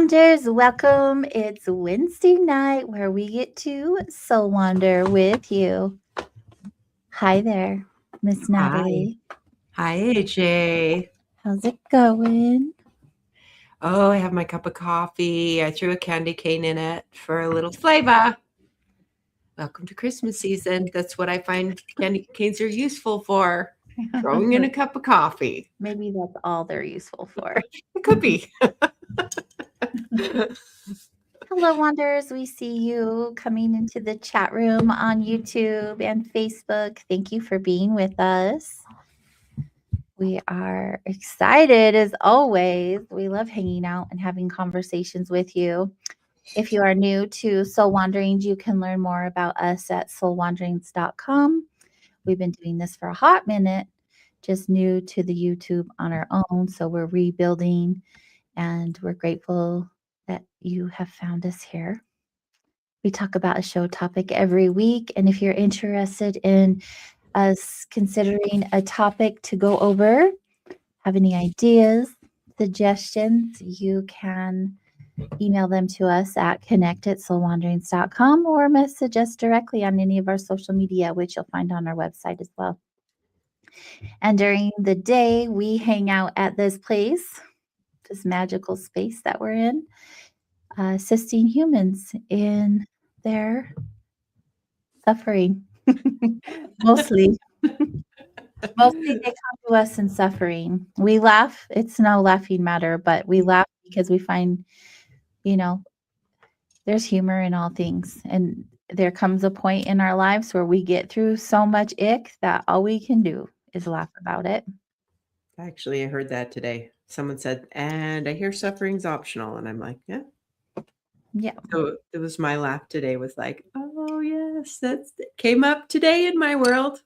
Wanders, welcome. It's Wednesday night where we get to soul wander with you. Hi there, Miss Hi. Natalie. Hi, AJ. How's it going? Oh, I have my cup of coffee. I threw a candy cane in it for a little flavor. Welcome to Christmas season. That's what I find candy canes are useful for. Throwing in a cup of coffee. Maybe that's all they're useful for. It could be. Hello, Wanderers. We see you coming into the chat room on YouTube and Facebook. Thank you for being with us. We are excited as always. We love hanging out and having conversations with you. If you are new to Soul Wanderings, you can learn more about us at soulwanderings.com. We've been doing this for a hot minute, just new to the YouTube on our own. So we're rebuilding and we're grateful that you have found us here. We talk about a show topic every week. And if you're interested in us considering a topic to go over, have any ideas, suggestions, you can email them to us at connect@soulwanderings.com or message us directly on any of our social media, which you'll find on our website as well. And during the day, we hang out at this place, this magical space that we're in, assisting humans in their suffering. Mostly. Mostly they come to us in suffering. We laugh. It's no laughing matter, but we laugh because we find, there's humor in all things. And there comes a point in our lives where we get through so much ick that all we can do is laugh about it. Actually, I heard that today. Someone said, and I hear suffering's optional. And I'm like, yeah. Yeah. So it was my laugh today was like, oh, yes, that came up today in my world.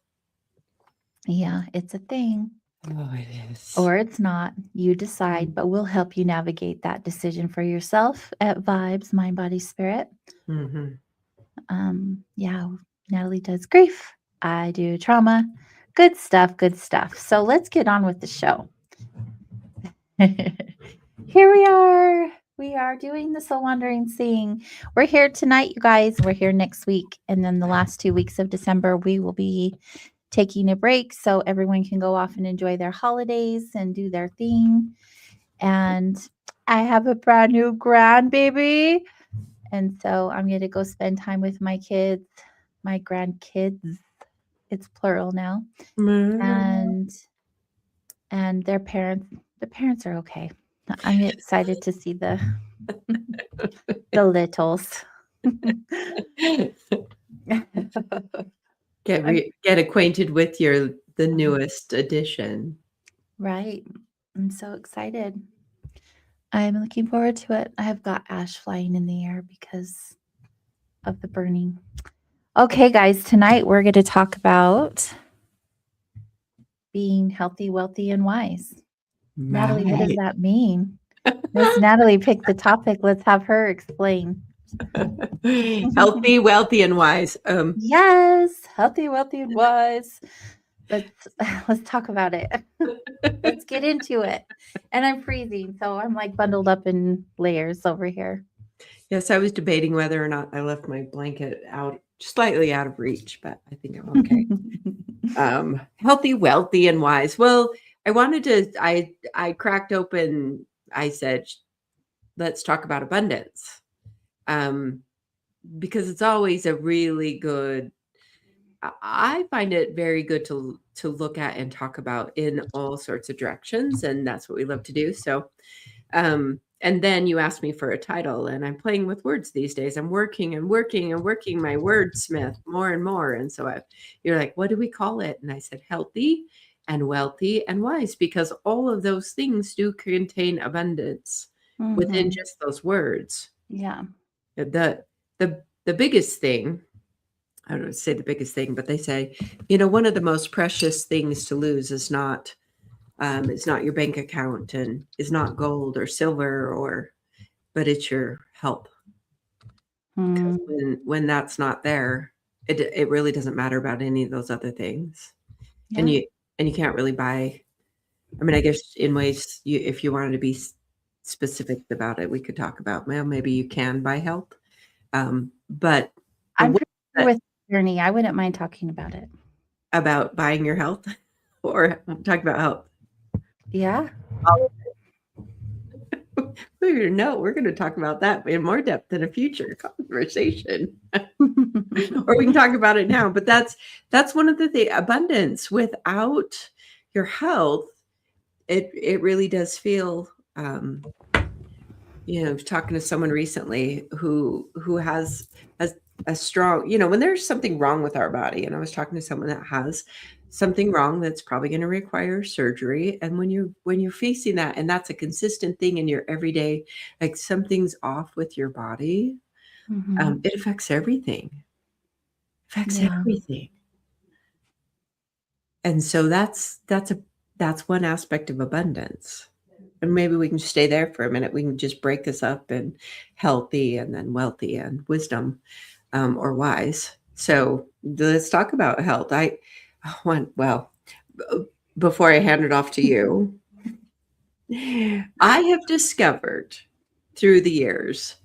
Yeah, it's a thing. Oh, it is. Or it's not. You decide, but we'll help you navigate that decision for yourself at Vibes, Mind, Body, Spirit. Mm-hmm. Yeah, Natalie does grief. I do trauma. Good stuff, good stuff. So let's get on with the show. Here we are. We are doing the Soul Wandering thing. We're here tonight, you guys. We're here next week. And then the last 2 weeks of December, we will be taking a break so everyone can go off and enjoy their holidays and do their thing. And I have a brand new grandbaby. And so I'm going to go spend time with my kids, my grandkids. It's plural now. And their parents. The parents are okay. I'm excited to see the littles. Get acquainted with the newest edition. Right. I'm so excited. I'm looking forward to it. I have got ash flying in the air because of the burning. Okay, guys, tonight we're going to talk about being healthy, wealthy, and wise. Right. Natalie, what does that mean? Miss Natalie picked the topic. Let's have her explain. Healthy, wealthy, and wise. Yes, healthy, wealthy, and wise. Let's talk about it. Let's get into it. And I'm freezing, so I'm like bundled up in layers over here. Yes, I was debating whether or not I left my blanket out slightly out of reach, but I think I'm okay. Healthy, wealthy, and wise. Well, I wanted to, I cracked open, I said, let's talk about abundance. Because it's always a really good, I find it very good to look at and talk about in all sorts of directions. And that's what we love to do. So, and then you asked me for a title, and I'm playing with words these days. I'm working my wordsmith more and more. And so you're like, what do we call it? And I said, healthy and wealthy and wise, because all of those things do contain abundance within just those words. Yeah. The biggest thing, I don't say the biggest thing, but they say, one of the most precious things to lose is not your bank account and is not gold or silver but it's your health. Because when that's not there, it really doesn't matter about any of those other things. Yeah. And you can't really buy. I mean, I guess in ways if you wanted to be specifics about it we could talk about. Well, maybe you can buy health. But the I'm way pretty sure that with the journey, I wouldn't mind talking about it. about buying your health or talking about health. Yeah. No, we're going to talk about that in more depth in a future conversation. Or we can talk about it now. But that's one of the things. Abundance without your health, it really does feel. Talking to someone recently who has a strong, when there's something wrong with our body, and I was talking to someone that has something wrong that's probably going to require surgery, and when you're facing that, and that's a consistent thing in your everyday, like something's off with your body, Mhm. it affects everything. Affects Yeah. everything. And so that's one aspect of abundance. And maybe we can stay there for a minute. We can just break this up in healthy and then wealthy and wisdom, or wise. So let's talk about health. Well, before I hand it off to you, I have discovered through the years,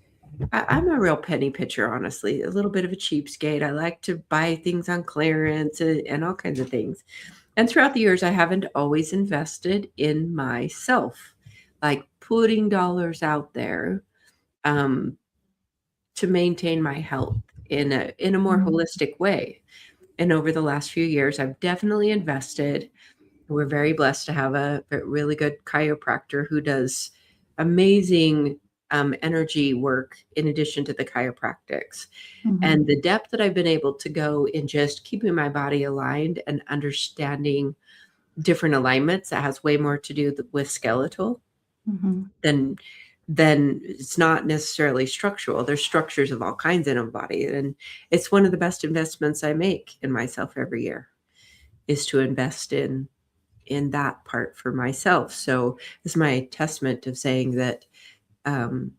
I'm a real penny pitcher, honestly, a little bit of a cheapskate. I like to buy things on clearance and all kinds of things. And throughout the years, I haven't always invested in myself, like putting dollars out there, um, to maintain my health in a more Mhm. holistic way. And over the last few years, I've definitely invested. We're very blessed to have a really good chiropractor who does amazing energy work in addition to the chiropractics. Mhm. And the depth that I've been able to go in just keeping my body aligned and understanding different alignments that has way more to do with skeletal Mhm. than it's not necessarily structural. There's structures of all kinds in a body, and it's one of the best investments I make in myself every year is to invest in that part for myself. So it's my testament of saying um,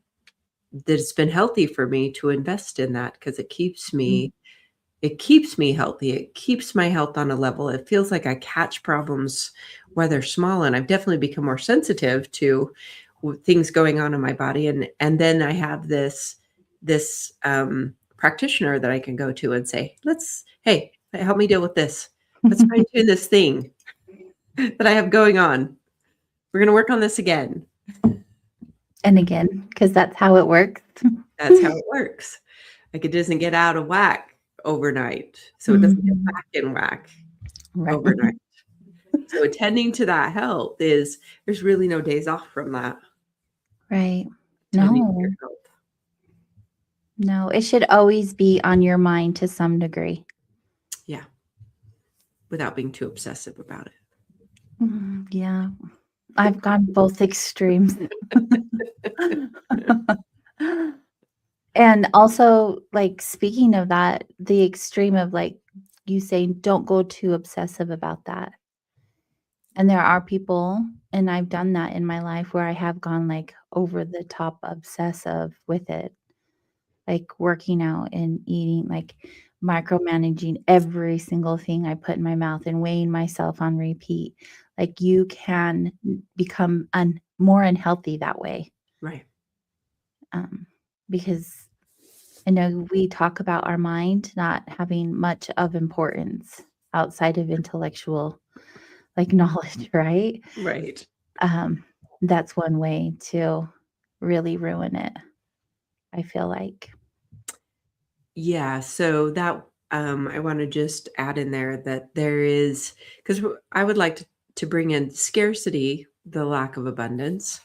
that it's been healthy for me to invest in that because Mhm. it keeps me healthy. It keeps my health on a level. It feels like I catch problems where they're small, and I've definitely become more sensitive to things going on in my body. And then I have this practitioner that I can go to and say, hey, help me deal with this. Let's fine tune this thing that I have going on. We're going to work on this again. And again, because that's how it works. That's how it works. Like it doesn't get out of whack overnight. So it doesn't get Mhm. back in whack Right. overnight. So attending to that health there's really no days off from that. Right. Attending to your No. health. No, it should always be on your mind to some degree. Yeah. Without being too obsessive about Yeah. I've gone both extremes. it. And also, like, speaking of that, the extreme of, like, you saying, "Don't go too obsessive about that." And there are people, and I've done that in my life where I have gone, like, over the top obsessive with it, like, working out and eating, like, micromanaging every single thing I put in my mouth and weighing myself on repeat. Like, you can become more unhealthy that way, Right. um, because I know we talk about our mind not having much of importance outside of intellectual, like, knowledge, right? Right. Um, that's one way to really ruin it, I feel like. Yeah. So that I want to just add in there that there is because I would like to bring in scarcity, the lack of abundance,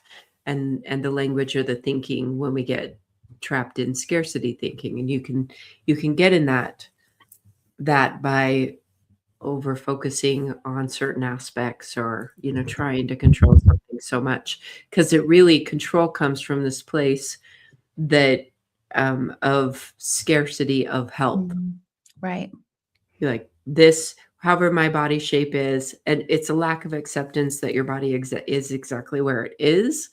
and the language or the thinking when we get trapped in scarcity thinking. And you can get in that by over focusing on certain aspects or trying to control something so much because it really control comes from this place that of scarcity of help. Mhm. Right. You're like this, however my body shape is, and it's a lack of acceptance that your body is exactly where it is.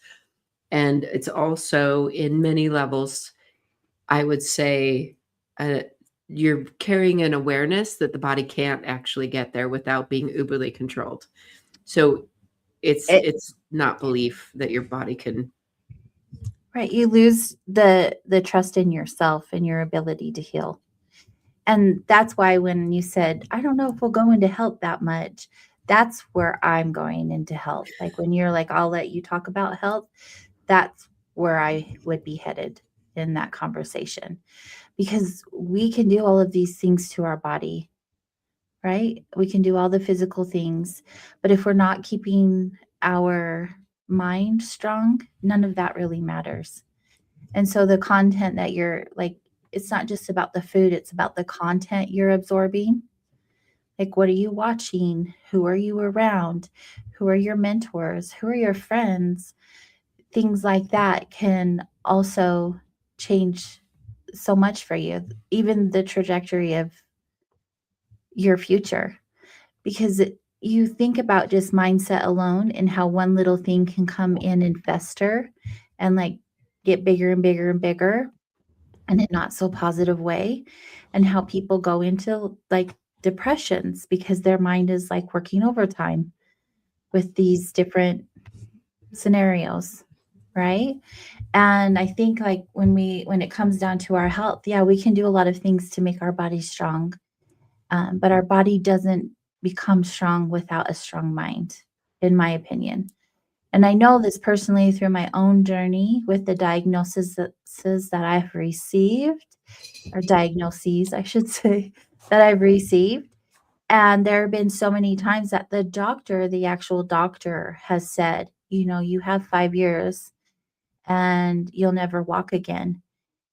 And it's also in many levels, I would say, uh, you're carrying an awareness that the body can't actually get there without being uberly controlled. So it's It it's not belief that your body can. Right, you lose the trust in yourself and your ability to heal. And that's why when you said, "I don't know if we'll go into health that much," that's where I'm going into health. Like, when you're like, "I'll let you talk about health," that's where I would be headed in that conversation. Because we can do all of these things to our body, right? We can do all the physical things, but if we're not keeping our mind strong, none of that really matters. And so the content that you're like, it's not just about the food, it's about the content you're absorbing. Like, what are you watching? Who are you around? Who are your mentors? Who are your friends? Things like that can also change so much for you, even the trajectory of your future. Because you think about just mindset alone and how one little thing can come in and fester and like get bigger and bigger and bigger in a not so positive way, and how people go into like depressions because their mind is like working overtime with these different scenarios, right? And I think like when it comes down to our health, yeah, we can do a lot of things to make our body strong, but our body doesn't become strong without a strong mind, in my opinion. And I know this personally through my own journey with the diagnoses that I've received, or diagnoses, I should say, that I've received. And there have been so many times that the doctor, the actual doctor, has said, you know, you have 5 years and you'll never walk again.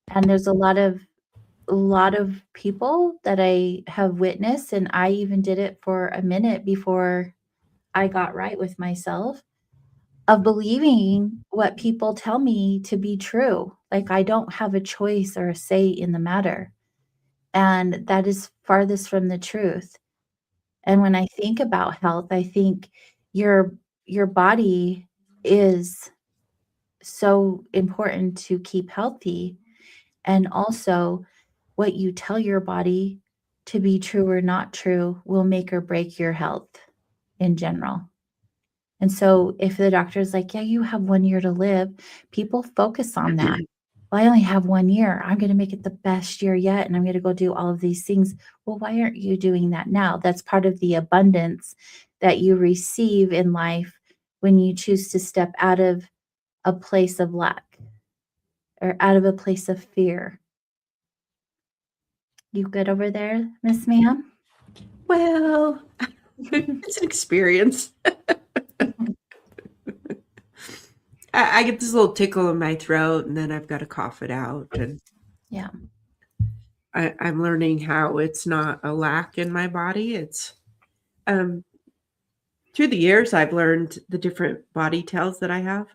And there's a lot of people that I have witnessed, and I even did it for a minute before I got right with myself, of believing what people tell me to be true. Like, I don't have a choice or a say in the matter. And that is farthest from the truth. And when I think about health, I think your your body is so important to keep healthy, and also what you tell your body to be true or not true will make or break your health in general. And so if the doctor is like, "Yeah, you have 1 year to live," people focus on that. "Well, I only have 1 year. I'm gonna make it the best year yet, and I'm gonna go do all of these things." Well, why aren't you doing that now? That's part of the abundance that you receive in life when you choose to step out of a place of lack or out of a place of fear. You good over there, Miss Ma'am? Well, it's an experience. I get this little tickle in my throat, and then I've got to cough it out. And Yeah. I'm learning how it's not a lack in my body. It's um, through the years, I've learned the different body tells that I have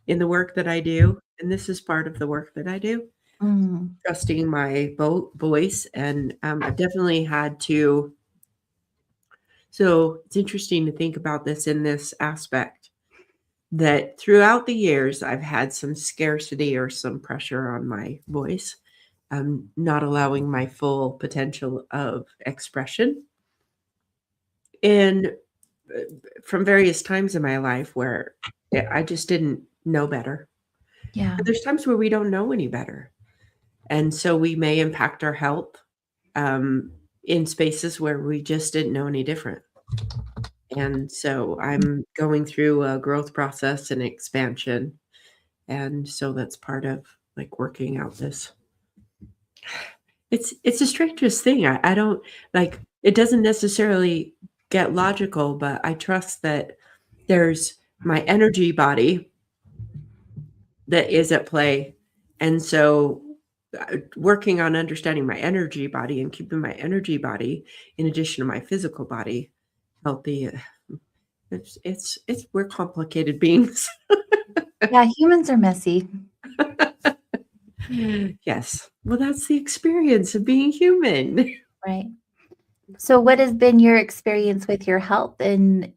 in the work that I do. And this is part of the work that I do, Mm, trusting my voice. And I've definitely had to. So it's interesting to think about this in this aspect that throughout the years, I've had some scarcity or some pressure on my voice, not allowing my full potential of expression. And from various times in my life where I just didn't know better. yeah. And there's times where we don't know any better. And so we may impact our health um, in spaces where we just didn't know any different. And so I'm going through a growth process and expansion. And so that's part of like working out this. It's the strangest thing. I don't like it doesn't necessarily get logical, but I trust that there's my energy body that is at play. And so working on understanding my energy body and keeping my energy body in addition to my physical body healthy. It's we're complicated beings. Yeah, humans are messy, Yes. Well, that's the experience of being human. right? So what has been your experience with your health and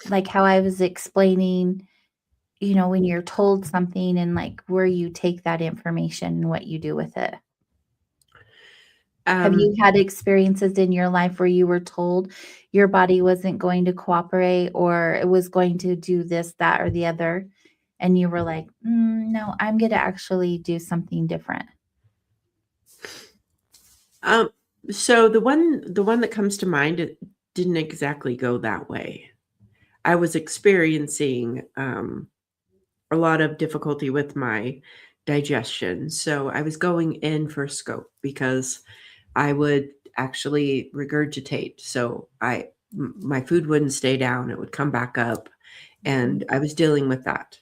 like how I was explaining, you know, when you're told something and like where you take that information and what you do with it? Have Um, you had experiences in your life where you were told your body wasn't going to cooperate or it was going to do this, that, or the other, and you were like, no, I'm going to actually do something different? Um, so the one that comes to mind, it didn't exactly go that way. I was experiencing a lot of difficulty with my digestion. So I was going in for a scope because I would actually regurgitate. So my food wouldn't stay down; it would come back up, and I was dealing with that.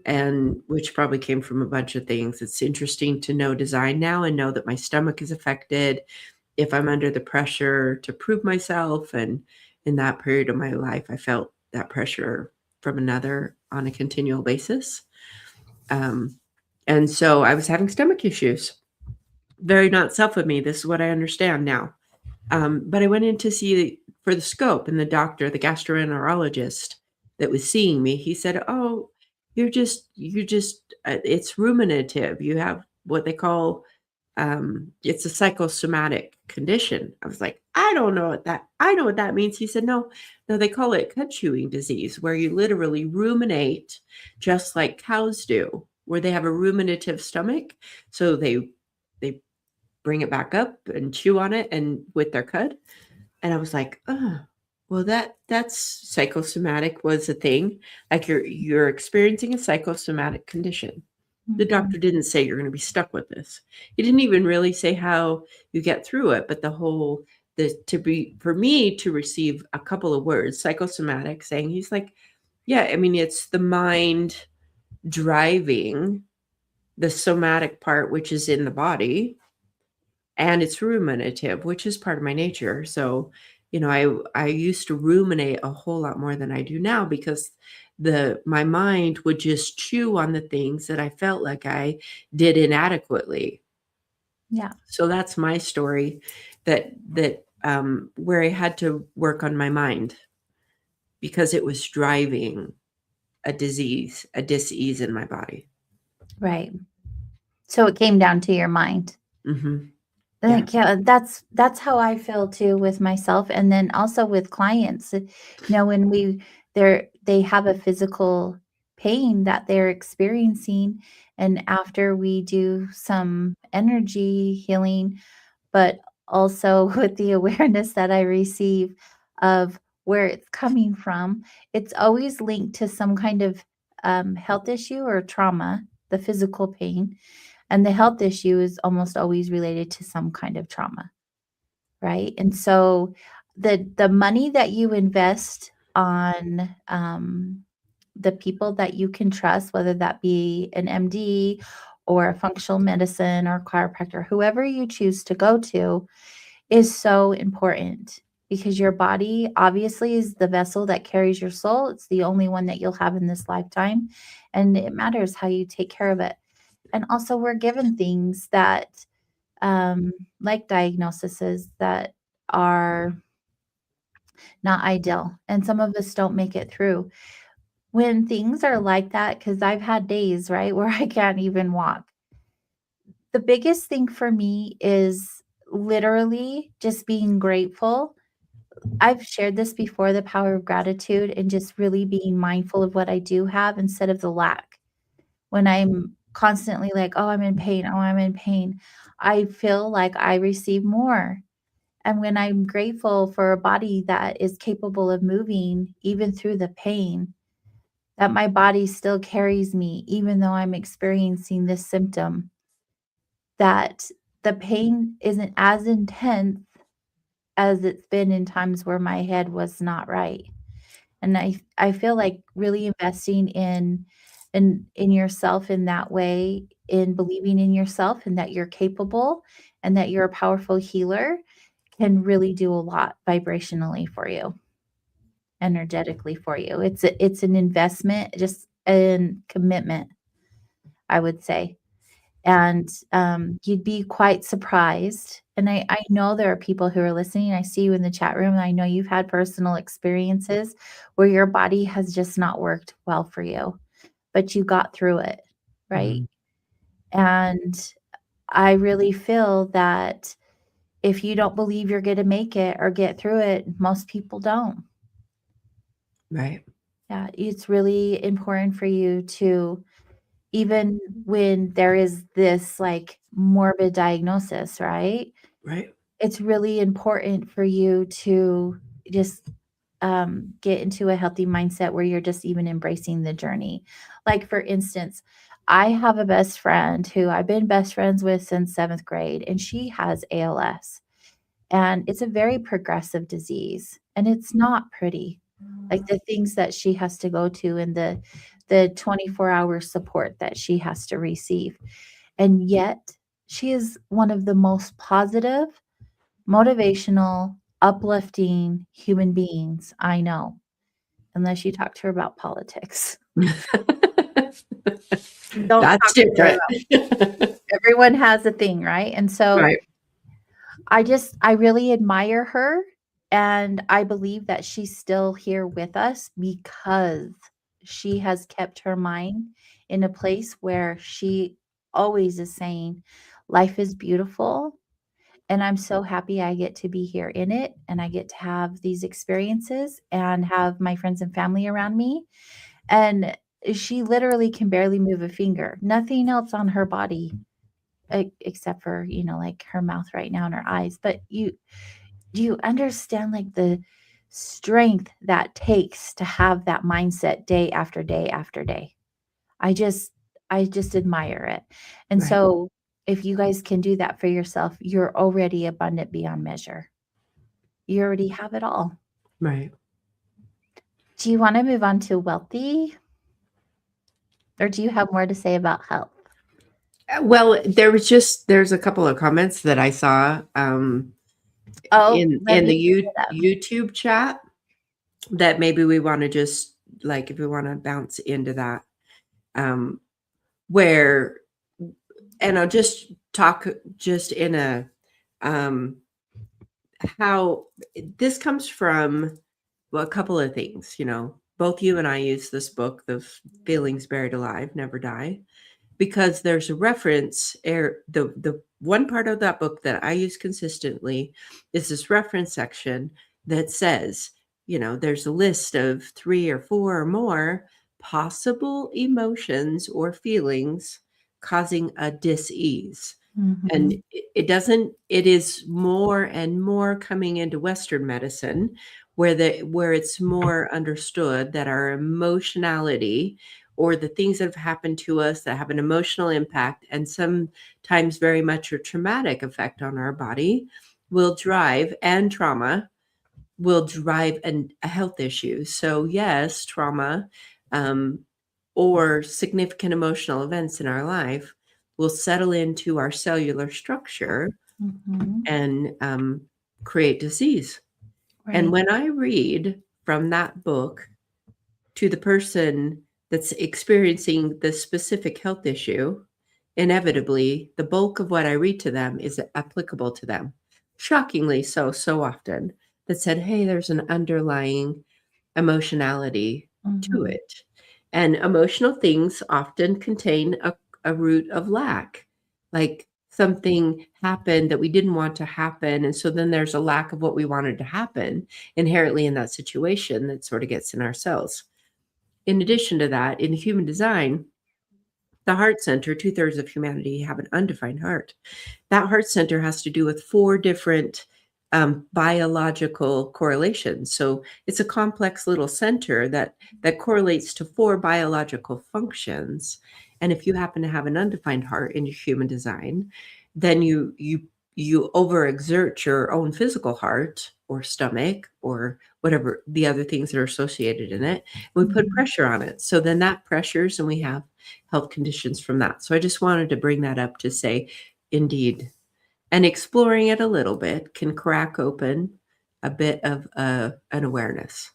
And which probably came from a bunch of things. It's interesting to know design now and know that my stomach is affected if I'm under the pressure to prove myself. And in that period of my life, I felt that pressure from another on a continual basis. Um, and so I was having stomach issues. Very not self of me. This is what I understand now. But I went in to see for the scope, and the doctor, the gastroenterologist that was seeing me, he said, "Oh, it's ruminative. You have what they call it's a psychosomatic condition." I was like, I know what that means. He said, no, no, they call it cud chewing disease, where you literally ruminate just like cows do, where they have a ruminative stomach. So they bring it back up and chew on it and with their cud. And I was like, oh, well, that's psychosomatic was a thing. Like you're experiencing a psychosomatic condition. The Mhm. doctor didn't say you're going to be stuck with this. He didn't even really say how you get through it, but the to be for me to receive a couple of words, psychosomatic, saying he's like, yeah, I mean, it's the mind driving the somatic part, which is in the body, and it's ruminative, which is part of my nature. So, I used to ruminate a whole lot more than I do now because the my mind would just chew on the things that I felt like I did inadequately. Yeah. So that's my story, where I had to work on my mind because it was driving a dis-ease in my body. Right. So it came down to your mind. Hmm. Yeah. Like, yeah, that's how I feel too with myself, and then also with clients. When they have a physical pain that they're experiencing, and after we do some energy healing, but also with the awareness that I receive of where it's coming from, it's always linked to some kind of health issue or trauma, the physical pain. And the health issue is almost always related to some kind of trauma, right? And so the money that you invest on the people that you can trust, whether that be an MD or a functional medicine or chiropractor, whoever you choose to go to, is so important because your body obviously is the vessel that carries your soul. It's the only one that you'll have in this lifetime. And it matters how you take care of it. And also, we're given things that, like diagnoses, that are not ideal. And some of us don't make it through. When things are like that, because I've had days, right, where I can't even walk, the biggest thing for me is literally just being grateful. I've shared this before, the power of gratitude and just really being mindful of what I do have instead of the lack. When I'm constantly like, "Oh, I'm in pain. Oh, I'm in pain," I feel like I receive more. And when I'm grateful for a body that is capable of moving even through the pain, that my body still carries me even though I'm experiencing this symptom, that the pain isn't as intense as it's been in times where my head was not right. And I feel like really investing in yourself in that way, in believing in yourself and that you're capable and that you're a powerful healer can really do a lot vibrationally for you, energetically for you. It's an investment, just a commitment, I would say. And you'd be quite surprised. And I know there are people who are listening. I see you in the chat room. And I know you've had personal experiences where your body has just not worked well for you, but you got through it, right? Hmm. And I really feel that if you don't believe you're going to make it or get through it, most people don't. Right. Yeah, it's really important for you to, even when there is this like morbid diagnosis, right? Right. It's really important for you to just get into a healthy mindset where you're just even embracing the journey. Like, for instance, I have a best friend who I've been best friends with since seventh grade, and she has ALS. And it's a very progressive disease, and it's not pretty. Like, the things that she has to go to and the 24-hour support that she has to receive. And yet, she is one of the most positive, motivational, uplifting human beings I know, unless you talk to her about politics. Don't That's talk to her different. about, everyone has a thing, right? And so Right. I really admire her, and I believe that she's still here with us because she has kept her mind in a place where she always is saying, "Life is beautiful, and I'm so happy I get to be here in it, and I get to have these experiences and have my friends and family around me." And she literally can barely move a finger. Nothing else on her body, except for, like her mouth right now and her eyes. But do you understand like the strength that takes to have that mindset day after day after day? I just I just admire it. And Right. so if you guys can do that for yourself, you're already abundant beyond measure. You already have it all. Right. Do you want to move on to wealthy, or do you have more to say about health? Well, there's a couple of comments that I saw Oh, in let me the bring it up. YouTube chat that maybe we want to just like if we want to bounce into that um where and I'll just talk just in a um how this comes from well, a couple of things, both you and I use this book, The Feelings Buried Alive Never Die, because there's a reference the one part of that book that I use consistently is this reference section that says, there's a list of 3 or 4 or more possible emotions or feelings causing a dis-ease. And Mhm, it is more and more coming into Western medicine where it's more understood that our emotionality or the things that have happened to us that have an emotional impact and sometimes very much a traumatic effect on our body will drive and trauma will drive a health issue. So yes, trauma um, or significant emotional events in our life will settle into our cellular structure mhm, and create disease. And right. when I read from that book to the person that's experiencing the specific health issue, inevitably, the bulk of what I read to them is applicable to them. Shockingly so often that said, hey, there's an underlying emotionality to Mhm, it. And emotional things often contain a root of lack, like something happened that we didn't want to happen. And so then there's a lack of what we wanted to happen inherently in that situation that sort of gets in our cells. In addition to that, in human design, the heart center, 2/3 of humanity have an undefined heart. That heart center has to do with 4 different biological correlations. So it's a complex little center that correlates to 4 biological functions. And if you happen to have an undefined heart in your human design, then you overexert your own physical heart or stomach or whatever the other things that are associated in it. We put mhm, pressure on it. So then that pressures and we have health conditions from that. So I just wanted to bring that up to say, indeed, and exploring it a little bit can crack open a bit of an awareness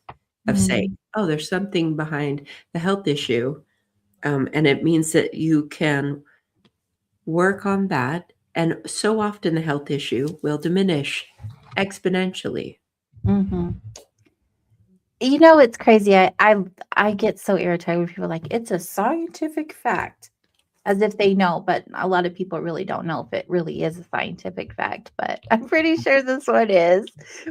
of saying, mm, oh, there's something behind the health issue. And it means that you can work on that. And so often the health issue will diminish exponentially. mhm. It's crazy. I get so irritated when people are like, "It's a scientific fact," as if they know, but a lot of people really don't know if it really is a scientific fact, but I'm pretty sure this one is,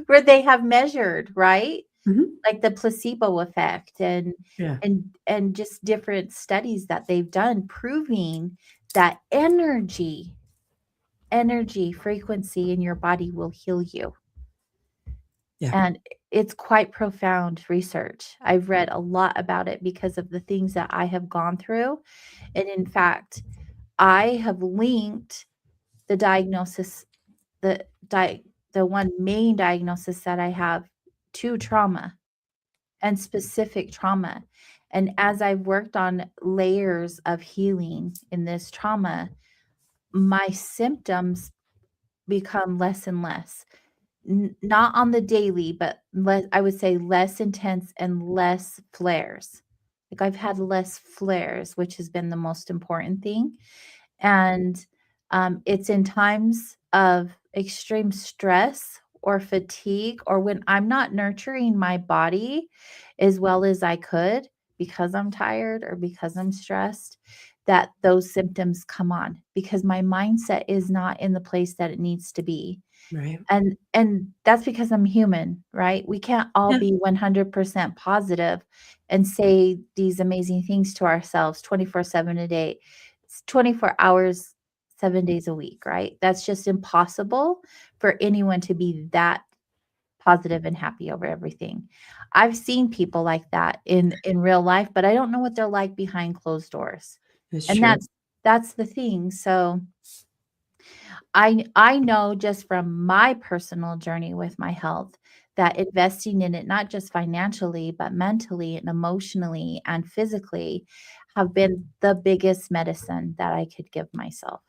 where they have measured, right? Mhm. like the placebo effect Yeah. and just different studies that they've done proving that energy frequency in your body will heal you. Yeah. And it's quite profound research. I've read a lot about it because of the things that I have gone through. And in fact, I have linked the diagnosis, the the one main diagnosis that I have to trauma and specific trauma. And as I've worked on layers of healing in this trauma, my symptoms become less and less. Not on the daily, but I would say less intense and less flares. Like I've had less flares, which has been the most important thing. And it's in times of extreme stress or fatigue, or when I'm not nurturing my body as well as I could because I'm tired or because I'm stressed, that those symptoms come on because my mindset is not in the place that it needs to be. Right. And that's because I'm human, right? We can't all Yeah. be 100% positive and say these amazing things to ourselves 24/7 a day. It's 24 hours, 7 days a week, right? That's just impossible for anyone to be that positive and happy over everything. I've seen people like that in real life, but I don't know what they're like behind closed doors. It's And true. that's the thing. So I know just from my personal journey with my health that investing in it, not just financially, but mentally and emotionally and physically, have been the biggest medicine that I could give myself.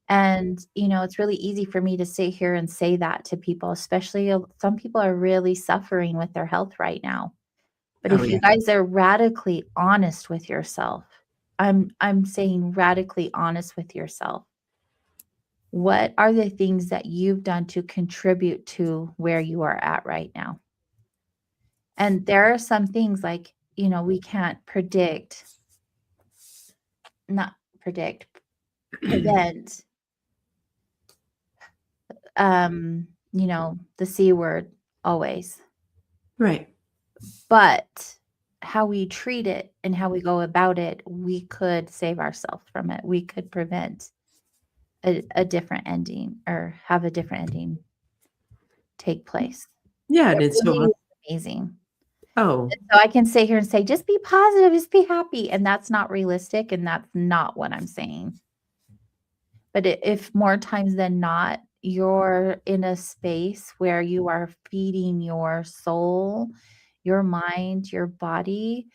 And, it's really easy for me to sit here and say that to people, especially some people are really suffering with their health right now. But Oh, if you yeah. guys are radically honest with yourself, I'm saying radically honest with yourself, what are the things that you've done to contribute to where you are at right now? And there are some things like, we can't predict, not predict, prevent, the C word always. Right. But how we treat it and how we go about it, we could save ourselves from it. We could prevent a different ending or have a different ending take place. Yeah, and It it's really so is amazing. oh, So I can sit here and say, just be positive, just be happy. And that's not realistic. And that's not what I'm saying. But if more times than not, you're in a space where you are feeding your soul, your mind, your body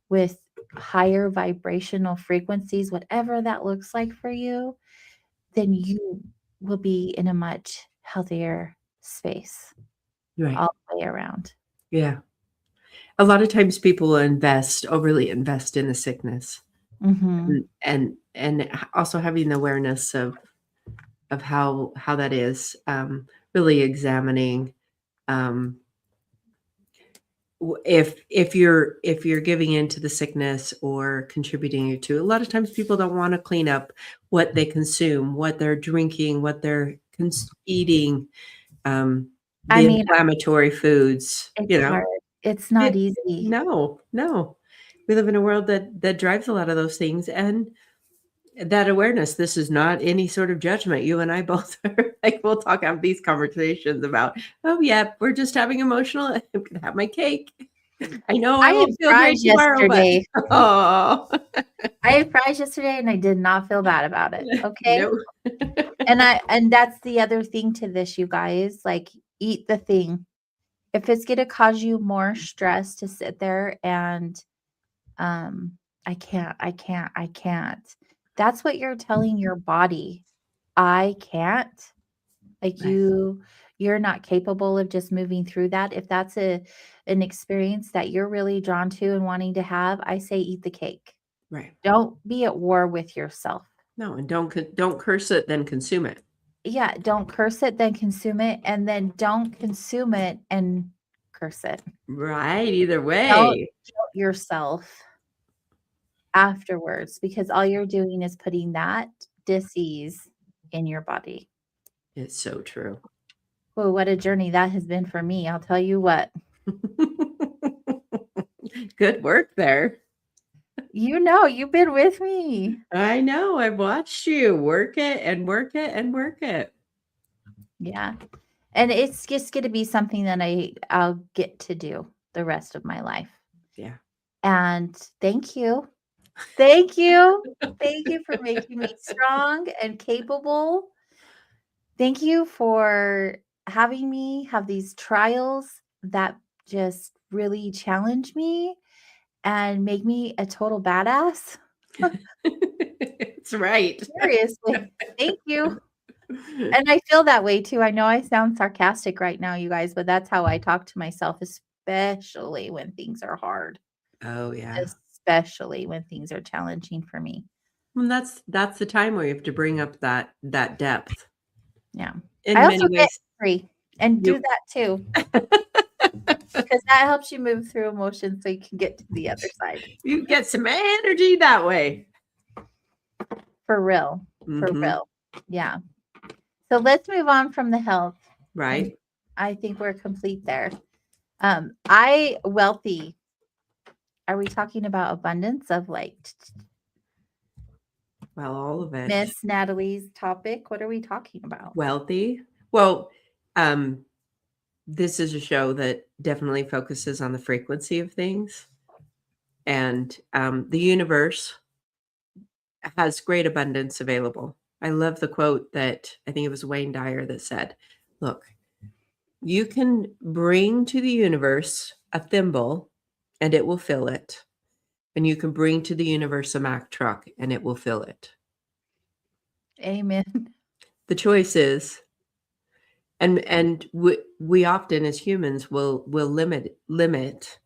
with higher vibrational frequencies, whatever that looks like for you, then you will be in a much healthier space right. all the way around. Yeah. A lot of times people overly invest in the sickness, Mhm. and also having the awareness of how that is, really examining, um, if you're giving into the sickness or contributing to a lot of times people don't wanna clean up what they consume, what they're drinking, what they're eating, I the mean, inflammatory foods, it's hard. It's not It easy. no, no. We live in a world that drives a lot of those things, and that awareness, this is not any sort of judgment. You and I both are like, we'll have these conversations about, "Oh, yeah, we're just having emotional I'm gonna have my cake. I know I I had won't feel fries great tomorrow, but" yesterday. Oh. I had fries yesterday and I did not feel bad about it, okay? No. And that's the other thing to this, you guys, like, eat the thing. If it's gonna cause you more stress to sit there and, um, I can't," that's what you're telling your body, "I can't." Like, Right, you're not capable of just moving through that. If that's an experience that you're really drawn to and wanting to have, I say eat the cake. right. Don't be at war with yourself. No, and don't curse it, then consume it. Yeah, don't curse it, then consume it, and then don't consume it and curse it. Right, either Don't way. guilt yourself afterwards because all you're doing is putting that disease in your body. It's so true. Oh, what a journey that has been for me. I'll tell you what. Good work there. You know, you've been with me. I know. I've watched you work it and work it and work it. Yeah. And it's just gonna be something that I'll get to do the rest of my life. Yeah. And thank you. Thank you. Thank you for making me strong and capable. Thank you for having me have these trials that just really challenge me and make me a total badass. It's right. Seriously. Thank you. And I feel that way too. I know I sound sarcastic right now, you guys, but that's how I talk to myself, especially when things are hard, Oh, yeah. especially when things are challenging for me. And that's the time where you have to bring up that depth. Yeah. I In also many get ways, angry and do you that too, because that helps you move through emotions so you can get to the other side. you get some energy that way. For real. For Mhm. real. Yeah. So let's move on from the health. And Right? I think we're complete there. I wealthy. Are we talking about abundance of like Well, all of it. Miss Natalie's topic? What are we talking about? Wealthy. Well, um, this is a show that definitely focuses on the frequency of things, and the universe has great abundance available. I love the quote that I think it was Wayne Dyer that said, "Look, you can bring to the universe a thimble, and it will fill it, and you can bring to the universe a Mack truck, and it will fill it. Amen. The choice is." And we often as humans will limit,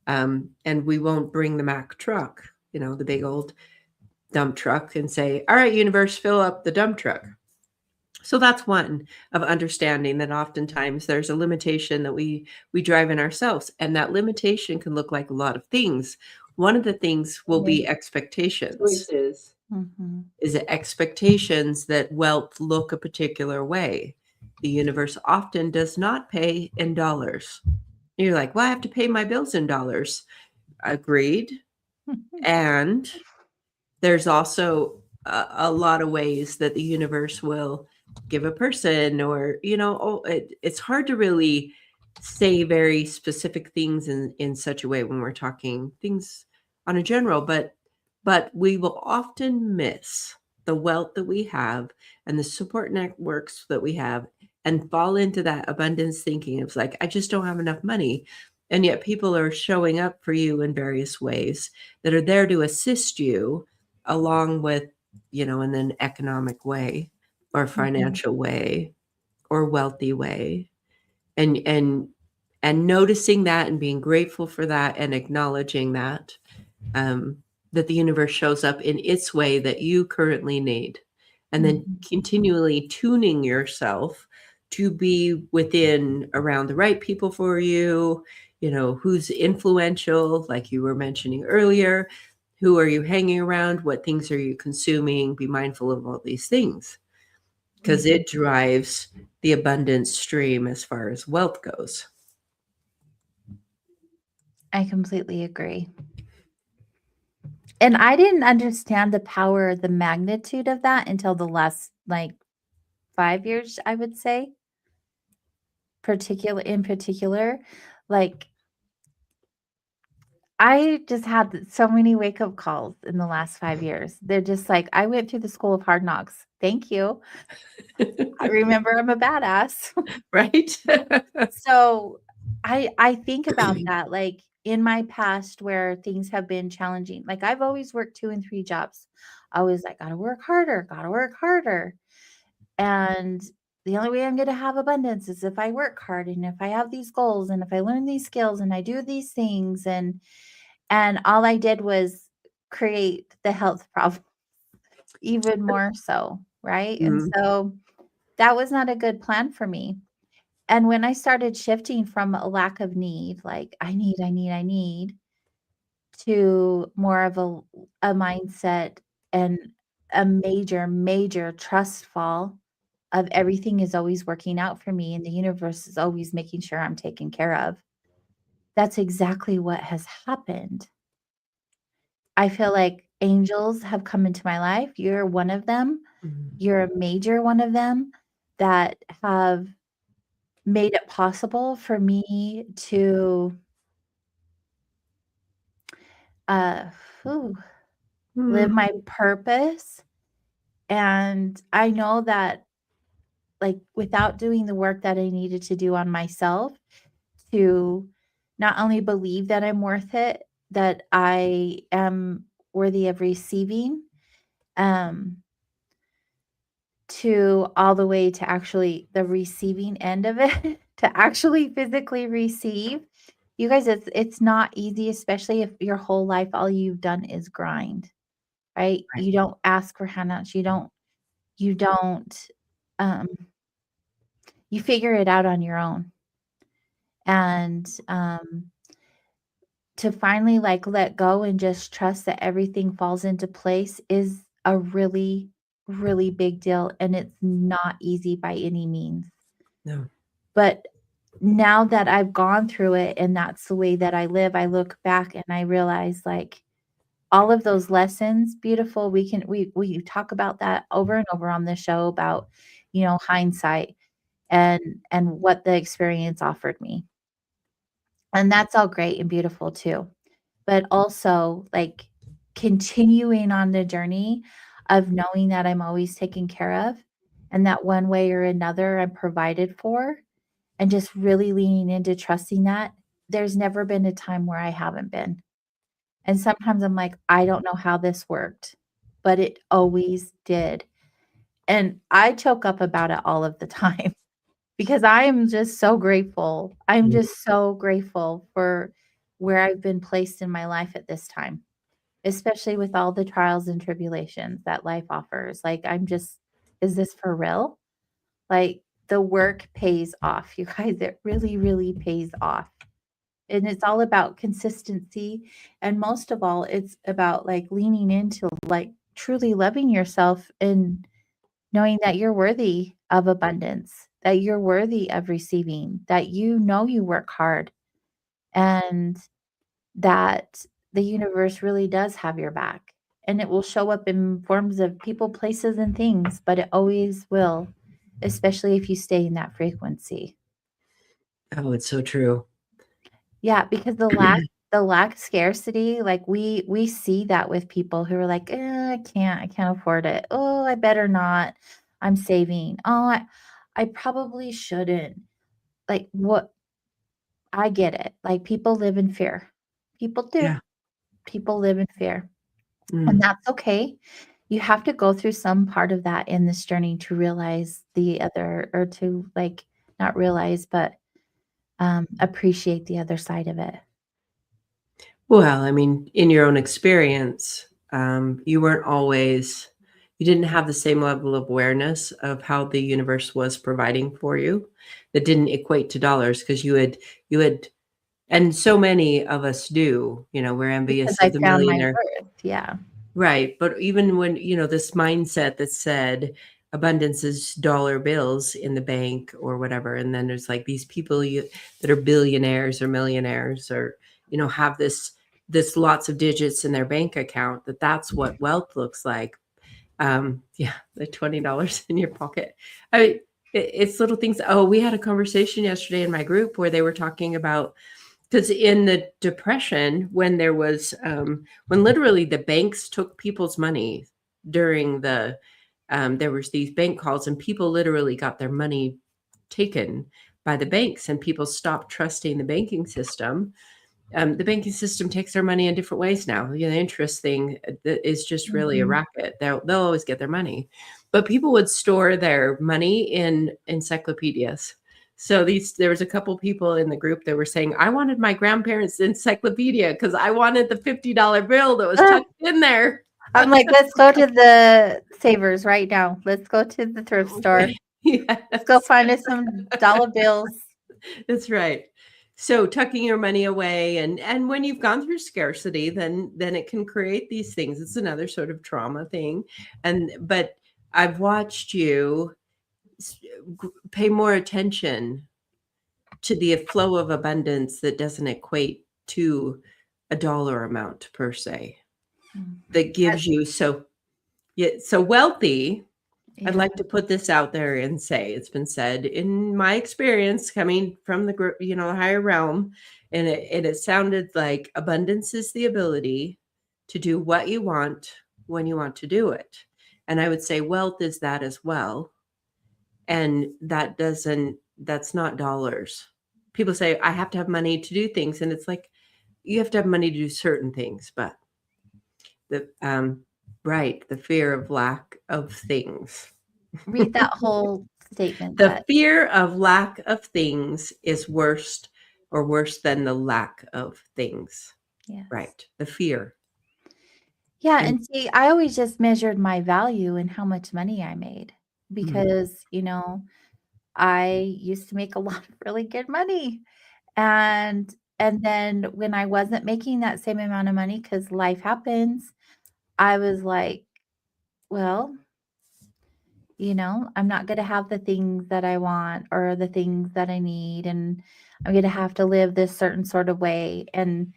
and we won't bring the Mack truck, the big old dump truck, and say, all right, universe, fill up the dump truck. So that's one of understanding that oftentimes there's a limitation that we drive in ourselves, and that limitation can look like a lot of things. One of the things will be expectations. Choices. Mhm. Is it expectations that wealth look a particular way? The universe often does not pay in dollars. You're like, well, I have to pay my bills in dollars. Agreed. And there's also a lot of ways that the universe will give a person, or it's hard to really say very specific things in such a way when we're talking things on a general, but we will often miss the wealth that we have and the support networks that we have, and fall into that abundance thinking of like, I just don't have enough money. And yet people are showing up for you in various ways that are there to assist you along with, in an economic way or Mhm. financial way or wealthy way. And noticing that and being grateful for that and acknowledging that, um, that the universe shows up in its way that you currently need. And then Mhm. continually tuning yourself to be within around the right people for you, who's influential, like you were mentioning earlier. Who are you hanging around? What things are you consuming? Be mindful of all these things because Mhm. it drives the abundance stream as far as wealth goes. I completely agree. And I didn't understand the power, the magnitude of that until the last like 5 years, I would say, in particular. Like I just had so many wake up calls in the last 5 years. They're just like, I went through the school of hard knocks. Thank you. I remember I'm a badass. Right? So I think about that, like, in my past where things have been challenging, like, I've always worked 2 and 3 jobs. I was like, "Gotta work harder, gotta work harder." And the only way I'm gonna have abundance is if I work hard and if I have these goals and if I learn these skills and I do these things, and all I did was create the health problem even more so, right? And Mm, so that was not a good plan for me. And when I started shifting from a lack of need, like I need, to more of a mindset and a major, major trust fall of everything is always working out for me and the universe is always making sure I'm taken care of. that's exactly what has happened. I feel like angels have come into my life. You're one of them. Mhm. You're a major one of them that have made it possible for me to, uh, whew, live Mm. my purpose, and I know that, like, without doing the work that I needed to do on myself to not only believe that I'm worth it, that I am worthy of receiving, um, to all the way to actually the receiving end of it, to actually physically receive. You guys, it's not easy, especially if your whole life all you've done is grind, right? Right. You don't ask for handouts. You don't, um, you figure it out on your own. And to finally like let go and just trust that everything falls into place is a really, really big deal. And it's not easy by any means. No. But now that I've gone through it and that's the way that I live, I look back and I realize like all of those lessons, beautiful. We talk about that over and over on the show about, hindsight and what the experience offered me. And that's all great and beautiful too. But also like continuing on the journey of knowing that I'm always taken care of and that one way or another I'm provided for and just really leaning into trusting that. There's never been a time where I haven't been. And sometimes I'm like, I don't know how this worked, but it always did. And I choke up about it all of the time because I am just so grateful. I'm Mm. just so grateful for where I've been placed in my life at this time, especially with all the trials and tribulations that life offers. Like, I'm just, is this for real? Like, the work pays off, you guys. It really, really pays off. And it's all about consistency. And most of all, it's about like leaning into like truly loving yourself and knowing that you're worthy of abundance, that you're worthy of receiving, that you work hard, and that the universe really does have your back. And it will show up in forms of people, places, and things, but it always will, especially if you stay in that frequency. Oh, it's so true. Yeah, because the lack scarcity, like we see that with people who are like, I can't afford it. Oh, I better not. I'm saving. Oh, I probably shouldn't. Like what I get it. Like people live in fear. People do. Yeah. People live in fear. And Mm. that's okay. You have to go through some part of that in this journey to realize the other, or to like not realize, but appreciate the other side of it. Well, I mean, in your own experience, you weren't always you didn't have the same level of awareness of how the universe was providing for you. That didn't equate to dollars because you had and so many of us do, we're Because envious I of the found my millionaire. worth, yeah. Right, but even when, this mindset that said abundance is dollar bills in the bank or whatever, and then there's like these people that are billionaires or millionaires or, have this lots of digits in their bank account, that's what wealth looks like. Yeah, the $20 in your pocket. I mean, it's little things. Oh, we had a conversation yesterday in my group where they were talking about because in the depression, when there was when literally the banks took people's money during there was these bank calls and people literally got their money taken by the banks and people stopped trusting the banking system. The banking system takes their money in different ways now. The interest thing is just really a Mhm. racket. They'll always get their money, but people would store their money in encyclopedias. So there was a couple people in the group that were saying, "I wanted my grandparents' encyclopedia because I wanted the $50 bill that was Ah, tucked in there." I'm like, "Let's go to the Savers right now. Let's go to the thrift store. Okay. Let's go Yes. find us some dollar bills." That's right. So tucking your money away and when you've gone through scarcity, then it can create these things. It's another sort of trauma thing. But I've watched you pay more attention to the flow of abundance that doesn't equate to a dollar amount per se, that gives you so wealthy. I'd Yeah. like to put this out there and say it's been said in my experience coming from the group, the higher realm, and it sounded like abundance is the ability to do what you want when you want to do it. And I would say wealth is that as well. And that's not dollars. People say I have to have money to do things, and it's like you have to have money to do certain things, but the right, the fear of lack of things. Read that whole statement The that fear of lack of things is worse than the lack of things. yes. Right. The fear. Yeah, And and see, I always just measured my value in how much money I made mm, because, I used to make a lot of really good money. And then when I wasn't making that same amount of money because life happens, I was like, well, I'm not gonna have the things that I want or the things that I need, and I'm gonna have to live this certain sort of way. And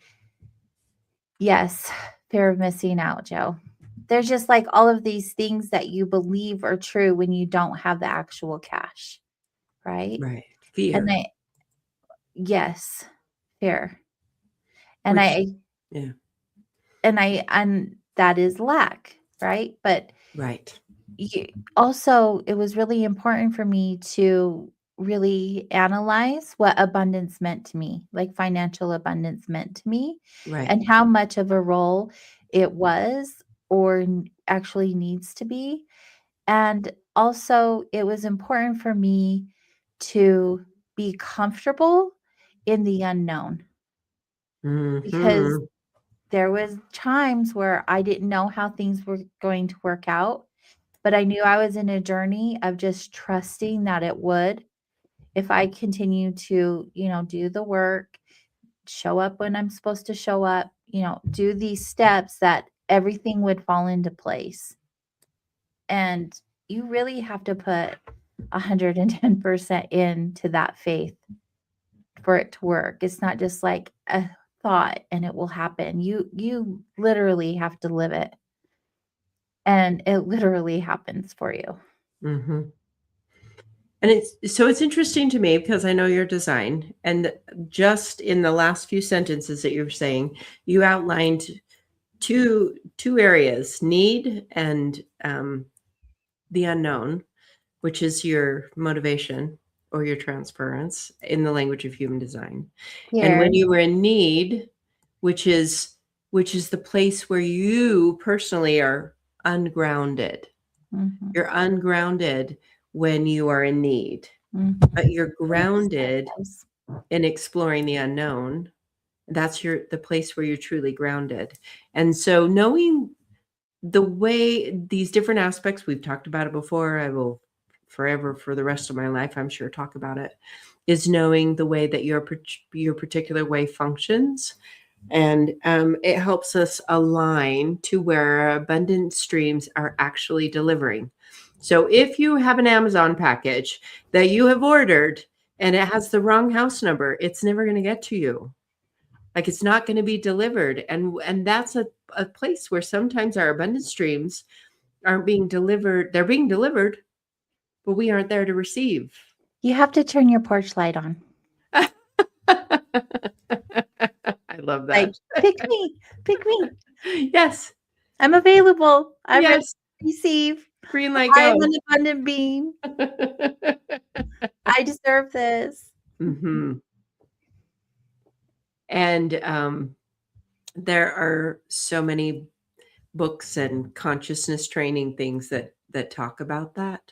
yes, fear of missing out, Joe. There's just like all of these things that you believe are true when you don't have the actual cash, right? right. And Fear. yes, fear. And Which I yeah, and that is lack, right? But right. you also, it was really important for me to really analyze what abundance meant to me, like financial abundance meant to me, Right. and how much of a role it was or actually needs to be. And also, it was important for me to be comfortable in the unknown because Mhm. there was times where I didn't know how things were going to work out, but I knew I was in a journey of just trusting that it would if I continue to, do the work, show up when I'm supposed to show up, do these steps that everything would fall into place. And you really have to put 110% into that faith for it to work. It's not just like a thought and it will happen. You literally have to live it. And it literally happens for you. Mhm. And it's interesting to me because I know your design, and just in the last few sentences that you were saying, you outlined two areas: need and the unknown, which is your motivation or your transference in the language of human design. And Here. when you were in need, which is the place where you personally are ungrounded. Mhm, You're ungrounded when you are in need, mhm. but you're Yes, grounded yes. in exploring the unknown. That's the place where you're truly grounded. And so knowing the way these different aspects, we've talked about it before, I will forever for the rest of my life, I'm sure, talk about it, is knowing the way that your particular way functions. And it helps us align to where abundant streams are actually delivering. So if you have an Amazon package that you have ordered and it has the wrong house number, it's never going to get to you. Like it's not going to be delivered. And that's a place where sometimes our abundant streams aren't being delivered. They're being delivered, but we aren't there to receive. You have to turn your porch light on. I love Like, that. "Pick me, pick me. Yes. I'm available. I'm ready Yes. to receive. Green light I am go. an abundant being. I deserve this." Mhm. And there are so many books and consciousness training things that talk about that,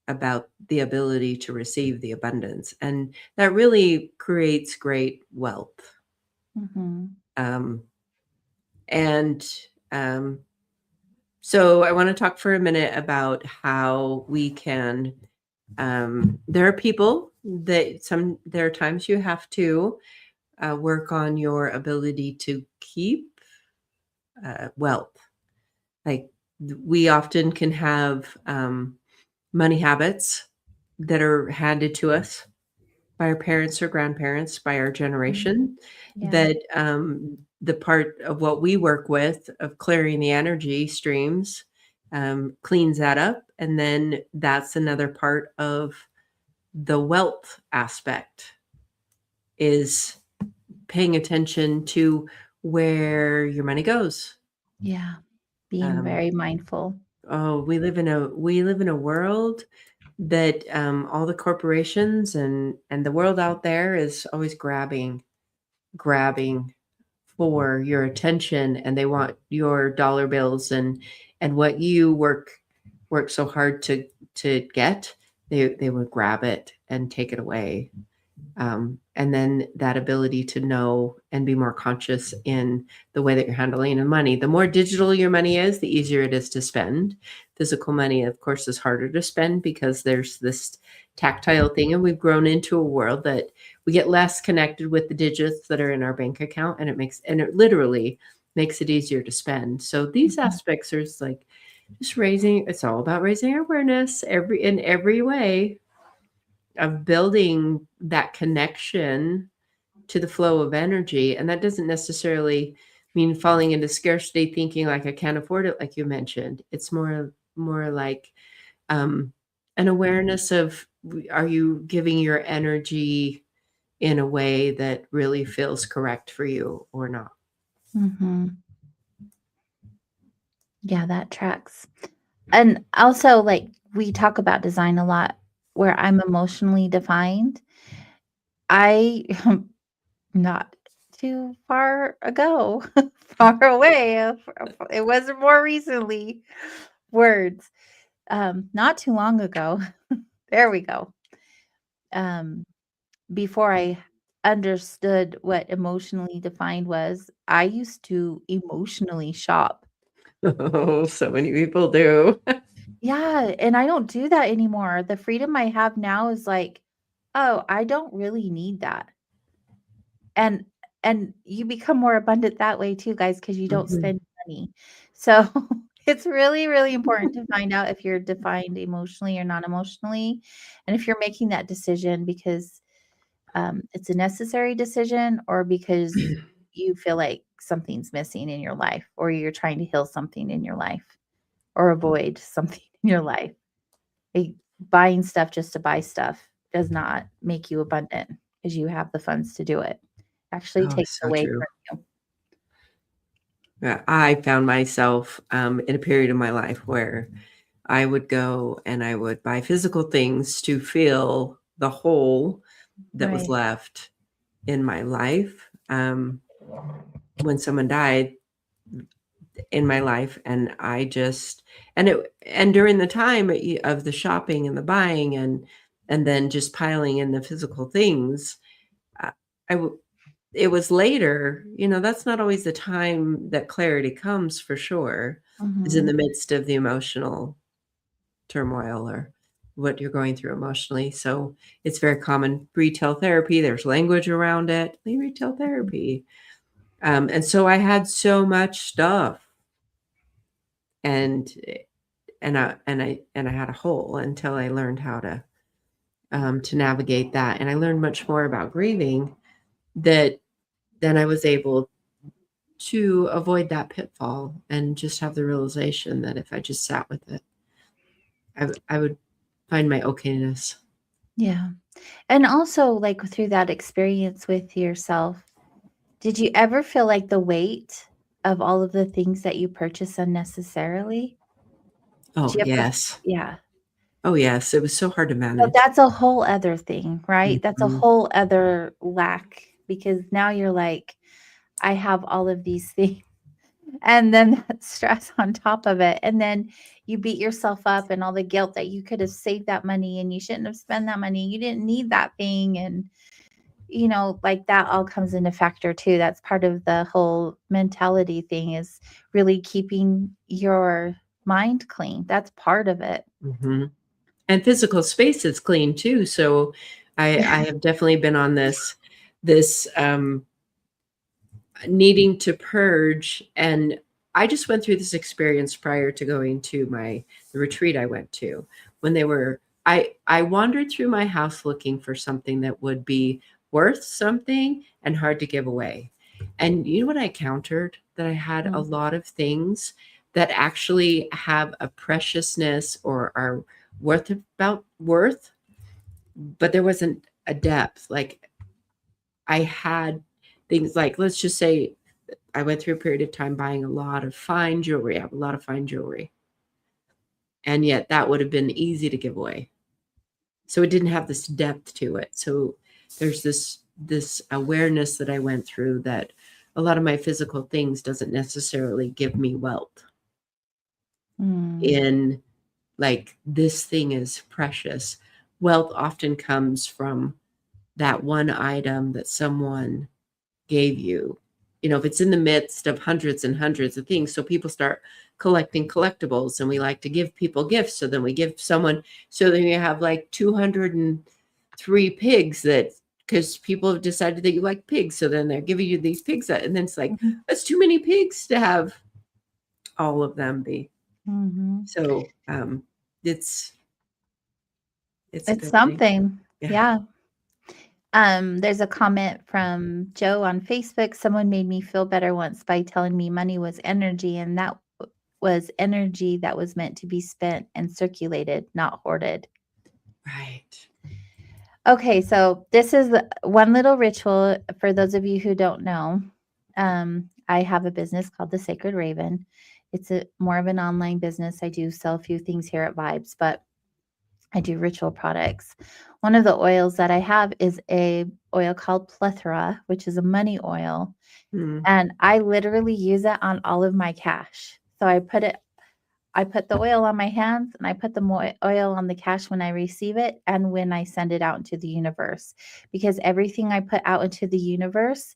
about the ability to receive the abundance, and that really creates great wealth. Mhm. Um, and um, so I want to talk for a minute about how we can. There are people that there are times you have to work on your ability to keep wealth. Like we often can have money habits that are handed to us, by our parents or grandparents, by our Mm. generation, Yeah. that the part of what we work with of clearing the energy streams cleans that up. And then that's another part of the wealth aspect is paying attention to where your money goes. Yeah. Being Um, very mindful. oh, we live in a world that all the corporations and the world out there is always grabbing for your attention, and they want your dollar bills and what you work so hard to get. They would grab it and take it away. And then that ability to know and be more conscious in the way that you're handling your money. The more digital your money is, the easier it is to spend. Physical money, of course, is harder to spend because there's this tactile thing, and we've grown into a world that we get less connected with the digits that are in our bank account, and it literally makes it easier to spend. So these Mhm. aspects are just like just raising. It's all about raising awareness in every way of building that connection to the flow of energy. And that doesn't necessarily mean falling into scarcity thinking like I can't afford it, like you mentioned. It's more like um, an awareness of are you giving your energy in a way that really feels correct for you or not? Mhm. Yeah, that tracks. And also, like, we talk about design a lot where I'm emotionally defined. I not too far ago, far away, it wasn't more recently, words, not too long ago, there we go, um, before I understood what emotionally defined was, I used to emotionally shop. Oh, so many people do. Yeah, and I don't do that anymore. The freedom I have now is like, "Oh, I don't really need that." And and you become more abundant that way too, guys, because you don't Mhm. spend money. So, it's really, really important to find out if you're defined emotionally or not emotionally, and if you're making that decision because, it's a necessary decision or because you feel like something's missing in your life or you're trying to heal something in your life or avoid something in your life. Like, buying stuff just to buy stuff does not make you abundant because you have the funds to do it. Actually Oh, takes so away true. from you. Yeah, I found myself in a period of my life where I would go and I would buy physical things to fill the hole that was Right. left in my life when someone died in my life, and I just and during the time of the shopping and the buying and then just piling in the physical things, I, it was later, that's not always the time that clarity comes for sure, is in Mhm. the midst of the emotional turmoil or what you're going through emotionally. So it's very common. Retail therapy, there's language around it. Retail therapy. And so I had so much stuff and and I had a hole until I learned how to navigate that. And I learned much more about grieving that then I was able to avoid that pitfall and just have the realization that if I just sat with it, I would find my okayness. Yeah. And also, like, through that experience with yourself, did you ever feel like the weight of all of the things that you purchase unnecessarily? Did Oh, you ever yes. Yeah. Oh, yes. It was so hard to So manage. that's a whole other thing, right? That's a Mhm. whole other lack because now you're like, "I have all of these things." And then that stress on top of it, and then you beat yourself up and all the guilt that you could have saved that money and you shouldn't have spent that money, you didn't need that thing, and, like, that all comes into factor too. That's part of the whole mentality thing is really keeping your mind clean. That's part of it. Mhm. And physical space is clean too. So I have definitely been on this needing to purge. And I just went through this experience prior to going to the retreat I went to when they were I wandered through my house looking for something that would be worth something and hard to give away. And you know what I countered? That I had a Mm. lot of things that actually have a preciousness or are worth, but there wasn't a depth. Like I had things like, let's just say I went through a period of time buying a lot of fine jewelry. I have a lot of fine jewelry. And yet that would have been easy to give away. So it didn't have this depth to it. So there's this awareness that I went through that a lot of my physical things doesn't necessarily give me wealth Mm. in like this thing is precious. Wealth often comes from that one item that someone gave you. You know, if it's in the midst of hundreds and hundreds of things, so people start collecting collectibles and we like to give people gifts. So then we give someone, so then you have like 203 pigs that, because people have decided that you like pigs. So then they're giving you these pigs that, and then it's like, Mhm. that's too many pigs to have all of them be. Mhm. So it's, it's a It's good thing. something. Yeah. Yeah. There's a comment from Joe on Facebook. Someone made me feel better once by telling me money was energy, and that was energy that was meant to be spent and circulated, not hoarded. Right. Okay, so this is one little ritual for those of you who don't know. I have a business called the Sacred Raven. It's a more of an online business. I do sell a few things here at Vibes, but I do ritual products. One of the oils that I have is a oil called Plethora, which is a money oil, Mm, and I literally use it on all of my cash. So I put the oil on my hands and I put the oil on the cash when I receive it and when I send it out into the universe, because everything I put out into the universe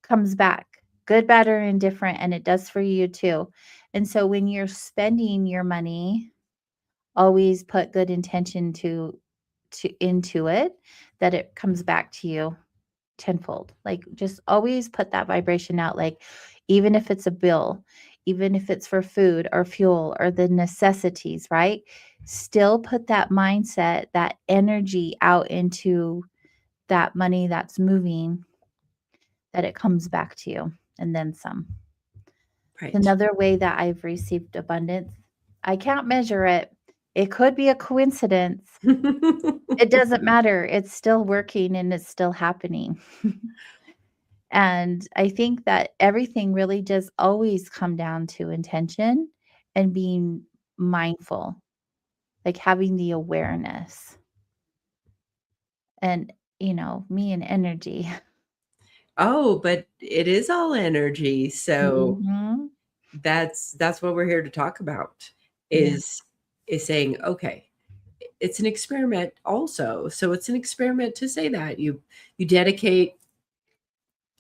comes back, good, bad, or indifferent, and it does for you too. And so when you're spending your money, always put good intention to into it, that it comes back to you tenfold. Like, just always put that vibration out. Like, even if it's a bill, even if it's for food or fuel or the necessities, right? Still put that mindset, that energy out into that money that's moving, that it comes back to you and then some. right. Another way that I've received abundance, I can't measure it. It could be a coincidence. It doesn't matter. It's still working and it's still happening. And I think that everything really does always come down to intention and being mindful, like having the awareness and, me and energy. Oh, but it is all energy. So Mhm. that's what we're here to talk about Yeah. is is saying, okay, it's an experiment also. So it's an experiment to say that you dedicate,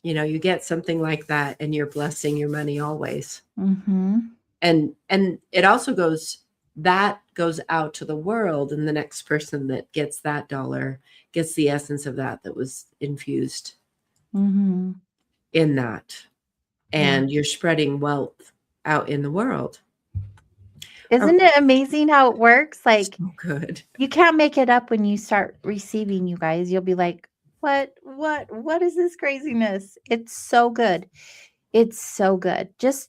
you get something like that and you're blessing your money always. Mhm. And it also goes out to the world, and the next person that gets that dollar gets the essence of that was infused Mhm. in that. Yeah. And you're spreading wealth out in the world. Oh, Isn't it amazing how it works? Like, so good. you can't make it up when you start receiving, you guys. You'll be like, what is this craziness?" It's so good. It's so good. Just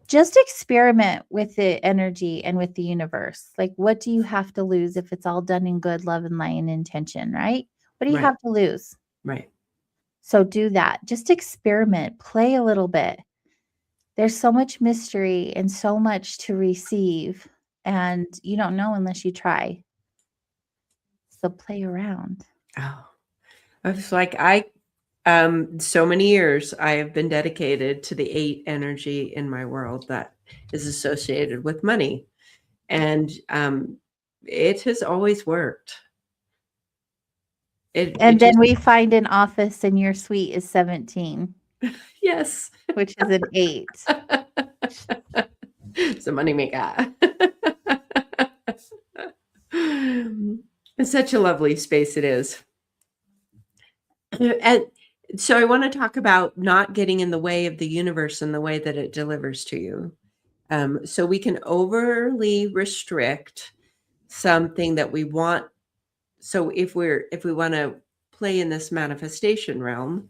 experiment with the energy and with the universe. Like, what do you have to lose if it's all done in good love and light and intention, right? What do you Right, have to lose? right. So do that. Just experiment, play a little bit. There's so much mystery and so much to receive, and you don't know unless you try. So play around. Oh, I was like, so many years I have been dedicated to the 8 energy in my world that is associated with money. And it has always worked. It And then just, we find an office and your suite is 17, yes. which is an 8. It's a moneymaker. It's such a lovely space it is. And so I want to talk about not getting in the way of the universe and the way that it delivers to you. So we can overly restrict something that we want so if we want to play in this manifestation realm,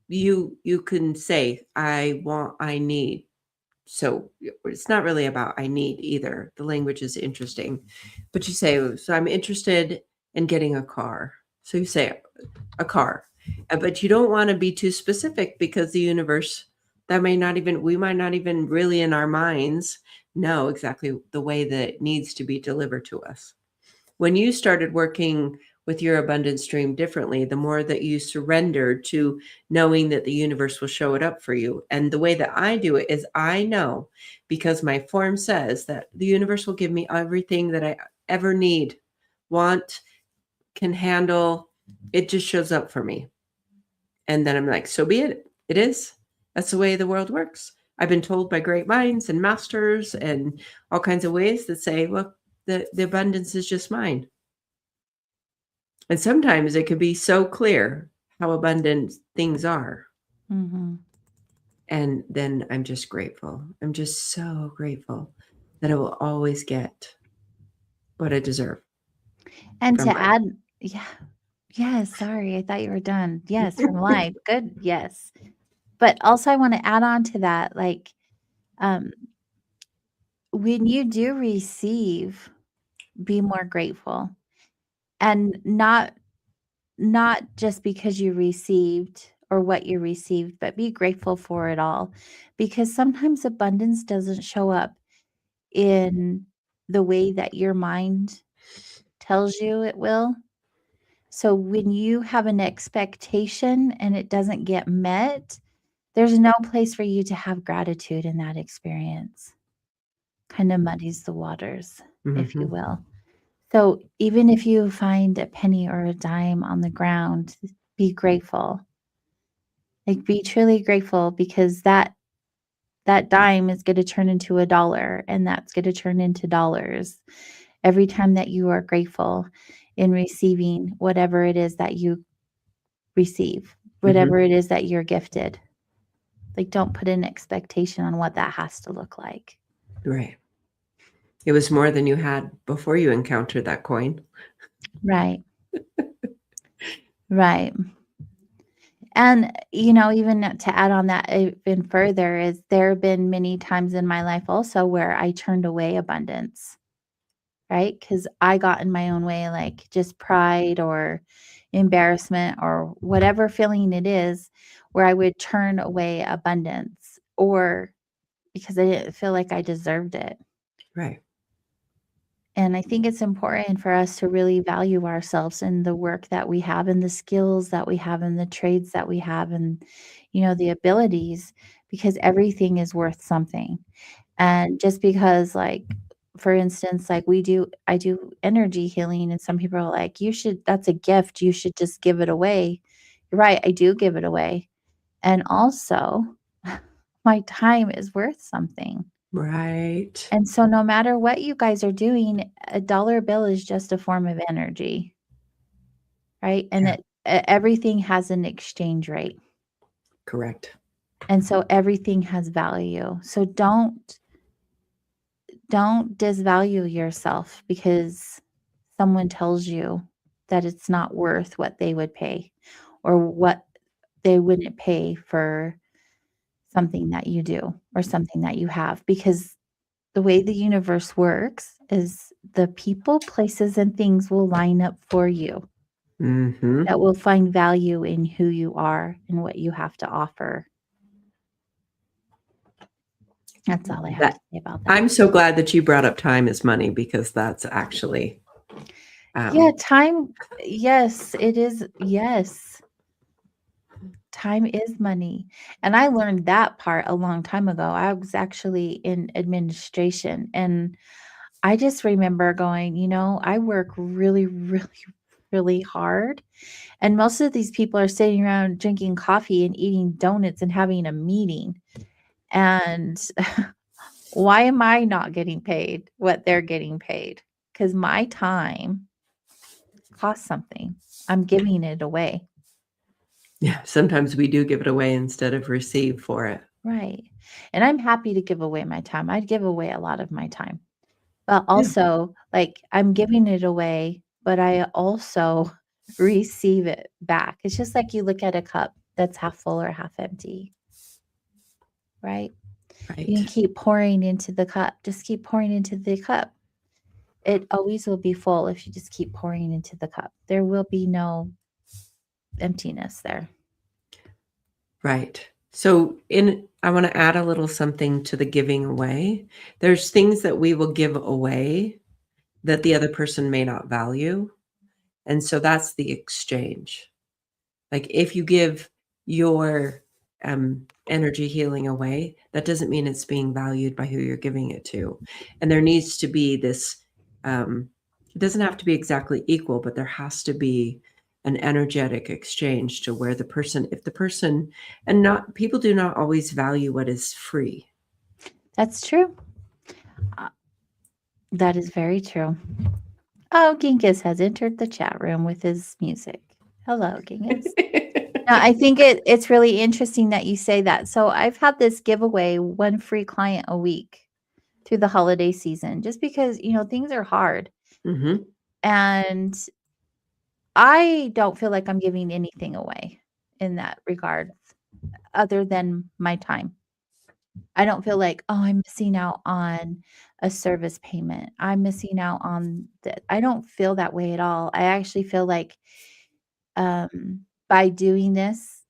you can say, I want, I need. So it's not really about I need either. The language is interesting, but you say, so I'm interested in getting a car. So you say a car, but you don't want to be too specific, because the universe, we might not even really in our minds know exactly the way that it needs to be delivered to us. When you started working with your abundance stream differently, the more that you surrendered to knowing that the universe will show it up for you. And the way that I do it is, I know, because my form says that the universe will give me everything that I ever need, want, can handle. It just shows up for me. And then I'm like, so be it. It is. That's the way the world works. I've been told by great minds and masters and all kinds of ways that say, well, the abundance is just mine. And sometimes it can be so clear how abundant things are. Mm-hmm. And then I'm just grateful. I'm just so grateful that I will always get what I deserve And from to life. add, yeah, yes, sorry, I thought you were done. Yes, from life. Good. Yes. But also I want to add on to that, like, um, when you do receive, be more grateful, and not just because you received or what you received, but be grateful for it all, because sometimes abundance doesn't show up in the way that your mind tells you it will. So when you have an expectation and it doesn't get met, there's no place for you to have gratitude in that experience. Kind of muddies the waters, if you Mm-hmm. will. So even if you find a penny or a dime on the ground, be grateful. Like, be truly grateful, because that dime is gonna turn into a dollar, and that's gonna turn into dollars every time that you are grateful in receiving whatever it is that you receive, Mm-hmm. whatever it is that you're gifted. Like, don't put an expectation on what that has to look like. Right. It was more than you had before you encountered that coin. Right, right. And, even to add on that even further, is there have been many times in my life also where I turned away abundance, right? Because I got in my own way, like just pride or embarrassment or whatever feeling it is, where I would turn away abundance, or because I didn't feel like I deserved it. Right. And I think it's important for us to really value ourselves and the work that we have and the skills that we have and the trades that we have and, the abilities, because everything is worth something. And just because, like, for instance, like I do energy healing, and some people are like, that's a gift. You should just give it away. You're right. I do give it away. And also, my time is worth something. Right. And so no matter what you guys are doing, a dollar bill is just a form of energy, right? And Yeah. everything has an exchange rate. Correct. And so everything has value. So don't disvalue yourself because someone tells you that it's not worth what they would pay, or what they wouldn't pay for something that you do or something that you have, because the way the universe works is the people, places, and things will line up for you Mm-hmm. that will find value in who you are and what you have to offer. That's all I have to That say about that. I'm so glad that you brought up time as money, because that's actually Yeah, um, time. Yes, it is. Yes, time is money. And I learned that part a long time ago. I was actually in administration, and I just remember going, I work really, really, really hard. And most of these people are sitting around drinking coffee and eating donuts and having a meeting. And why am I not getting paid what they're getting paid? Because my time costs something. I'm giving it away. yeah, sometimes we do give it away instead of receive for it. Right. And I'm happy to give away my time. I'd give away a lot of my time. But Yeah. also, like, I'm giving it away but I also receive it back. It's just like you look at a cup that's half full or half empty, right? You can Right. keep pouring into the cup. Just keep pouring into the cup. It always will be full if you just keep pouring into the cup. There will be no emptiness there. Right. So I want to add a little something to the giving away. There's things that we will give away that the other person may not value. And so that's the exchange. Like if you give your energy healing away, that doesn't mean it's being valued by who you're giving it to. And there needs to be this, it doesn't have to be exactly equal, but there has to be an energetic exchange to where if the person, and not, people do not always value what is free. That's true. That is very true. Oh, Genghis has entered the chat room with his music. Hello, Genghis. No, I think it's really interesting that you say that. So I've had this giveaway, one free client a week through the holiday season, just because, things are hard. Mm-hmm. And I don't feel like I'm giving anything away in that regard other than my time. I don't feel like, oh, I'm missing out on a service payment. I'm missing out on that. I don't feel that way at all. I actually feel like by doing this,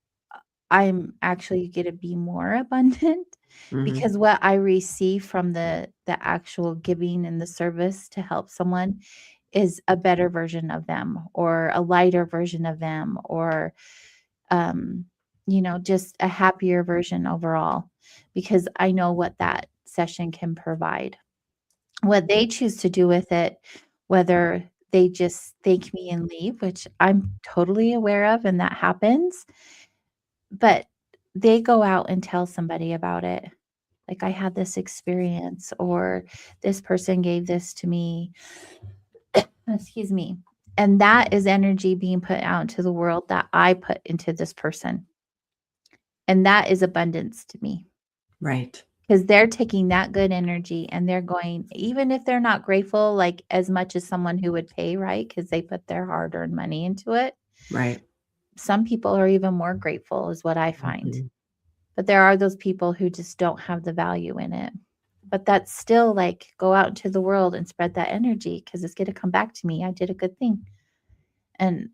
I'm actually going to be more abundant Mm-hmm. because what I receive from the actual giving and the service to help someone is a better version of them or a lighter version of them or um just a happier version overall because I know what that session can provide. What they choose to do with it, whether they just thank me and leave, which I'm totally aware of and that happens, but they go out and tell somebody about it. Like, I had this experience, or this person gave this to me. Excuse me. And that is energy being put out into the world that I put into this person. And that is abundance to me Right. because they're taking that good energy and they're going, even if they're not grateful, like as much as someone who would pay, right? Because they put their hard earned money into it. Right. Some people are even more grateful, is what I find. Mm-hmm. But there are those people who just don't have the value in it. But that's still like go out into the world and spread that energy because it's going to come back to me. I did a good thing. And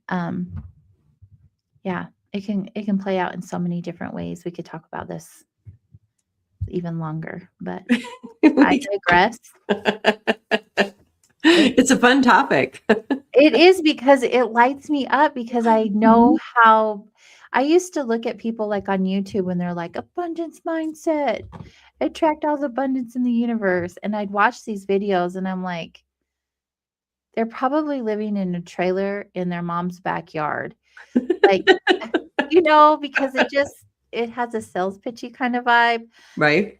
yeah, it can play out in so many different ways. We could talk about this even longer, but I digress. It's a fun topic. It is because it lights me up because I know how I used to look at people like on YouTube when they're like abundance mindset, attract all the abundance in the universe. And I'd watch these videos and I'm like, they're probably living in a trailer in their mom's backyard. Like, because it has a sales pitchy kind of vibe. Right.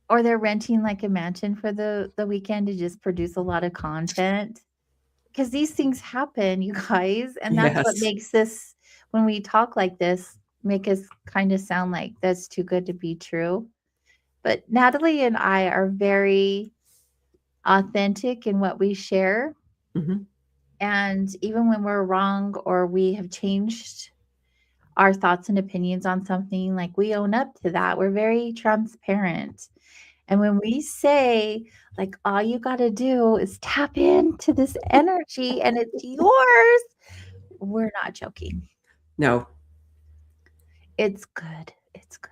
Or they're renting like a mansion for the weekend to just produce a lot of content. Because these things happen, you guys, and that's what Yes. makes this when we talk like this, make us kind of sound like that's too good to be true. But Natalie and I are very authentic in what we share. Mm-hmm. And even when we're wrong or we have changed our thoughts and opinions on something, like we own up to that. We're very transparent. And when we say, like, all you got to do is tap into this energy and it's yours, we're not joking. No. It's good. It's good.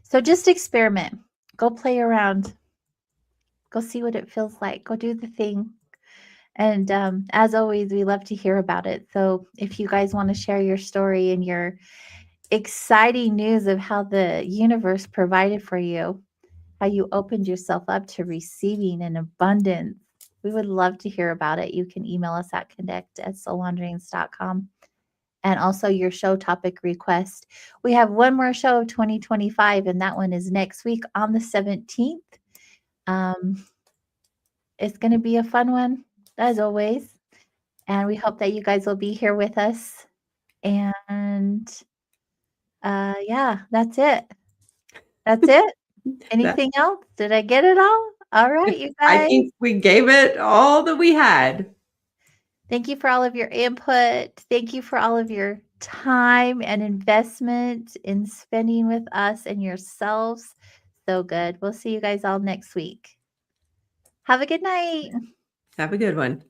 So just experiment. Go play around. Go see what it feels like. Go do the thing. And as always, we love to hear about it. So if you guys want to share your story and your exciting news of how the universe provided for you, how you opened yourself up to receiving an abundance, we would love to hear about it. You can email us at connect@soulwanderings.com. And also your show topic request. We have one more show of 2025, and that one is next week on the 17th. It's going to be a fun one, as always. And we hope that you guys will be here with us. And yeah, that's it. That's it. That, Anything else? Did I get it all? All right, you I guys. think we gave it all that we had. Thank you for all of your input. Thank you for all of your time and investment in spending with us and yourselves. So good. We'll see you guys all next week. Have a good night. Have a good one.